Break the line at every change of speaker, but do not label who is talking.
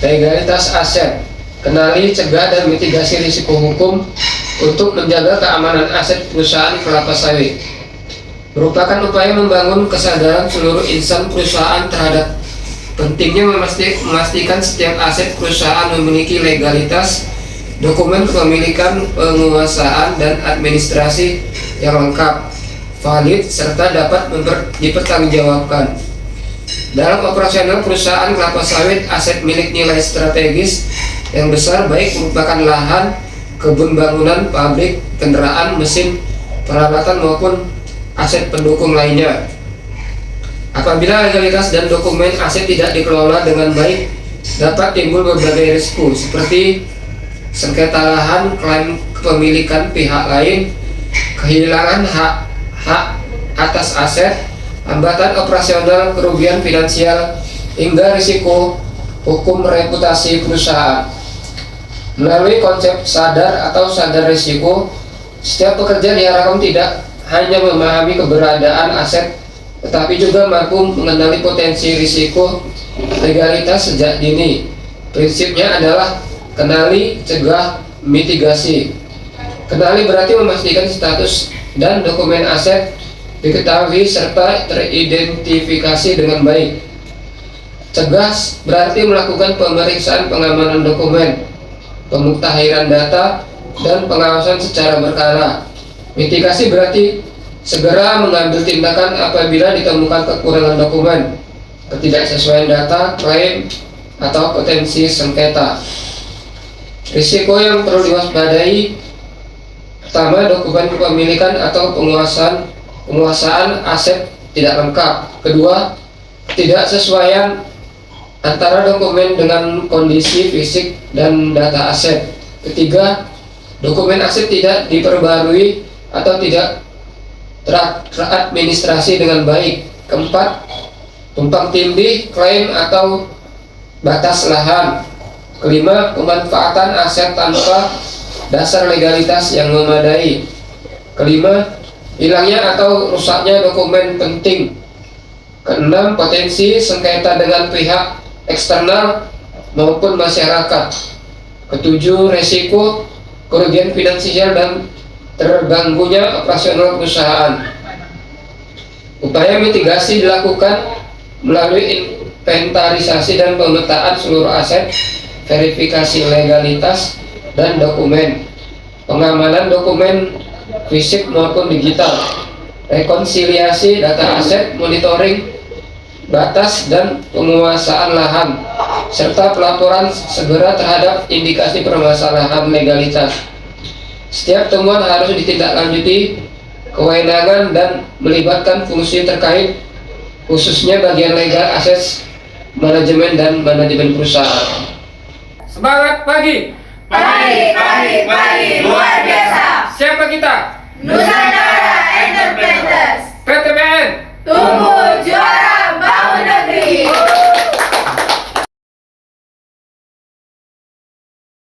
legalitas aset. Kenali, cegah, dan mitigasi risiko hukum untuk menjaga keamanan aset perusahaan kelapa sawit. Merupakan upaya membangun kesadaran seluruh insan perusahaan terhadap pentingnya memastikan setiap aset perusahaan memiliki legalitas, dokumen kepemilikan, penguasaan, dan administrasi yang lengkap, valid, serta dapat dipertanggungjawabkan. Dalam operasional perusahaan kelapa sawit, aset milik nilai strategis yang besar baik merupakan lahan, kebun bangunan, pabrik, kendaraan, mesin, peralatan maupun aset pendukung lainnya. Apabila legalitas dan dokumen aset tidak dikelola dengan baik, dapat timbul berbagai risiko seperti sengketa lahan, klaim kepemilikan pihak lain, kehilangan hak atas aset, hambatan operasional, kerugian finansial, hingga risiko hukum reputasi perusahaan. Melalui konsep sadar atau sadar risiko, setiap pekerja diharapkan tidak hanya memahami keberadaan aset, tetapi juga mampu mengenali potensi risiko legalitas sejak dini. Prinsipnya adalah kenali, cegah, mitigasi. Kenali berarti memastikan status dan dokumen aset diketahui serta teridentifikasi dengan baik. Cegah berarti melakukan pemeriksaan pengamanan dokumen, pemuktahiran data, dan pengawasan secara berkala. Mitigasi berarti segera mengambil tindakan apabila ditemukan kekurangan dokumen, ketidaksesuaian data, klaim, atau potensi sengketa. Risiko yang perlu diwaspadai: pertama, dokumen kepemilikan atau penguasaan aset tidak lengkap. Kedua, ketidaksesuaian antara dokumen dengan kondisi fisik dan data aset. Ketiga, dokumen aset tidak diperbarui atau tidak teradministrasi dengan baik. Keempat, tumpang tindih klaim atau batas lahan. Kelima, pemanfaatan aset tanpa dasar legalitas yang memadai. Kelima, hilangnya atau rusaknya dokumen penting. Keenam, potensi sengketa dengan pihak eksternal maupun masyarakat. Ketujuh, resiko kerugian finansial dan terganggunya operasional perusahaan. Upaya mitigasi dilakukan melalui inventarisasi dan pemetaan seluruh aset, verifikasi legalitas dan dokumen, pengamanan dokumen fisik maupun digital, rekonsiliasi data aset, monitoring batas dan penguasaan lahan, serta pelaporan segera terhadap indikasi permasalahan legalitas. Setiap temuan harus ditindaklanjuti kewenangan dan melibatkan fungsi terkait, khususnya bagian legal, aset, manajemen, dan manajemen perusahaan. Semangat pagi!
Pagi, luar biasa.
Siapa kita?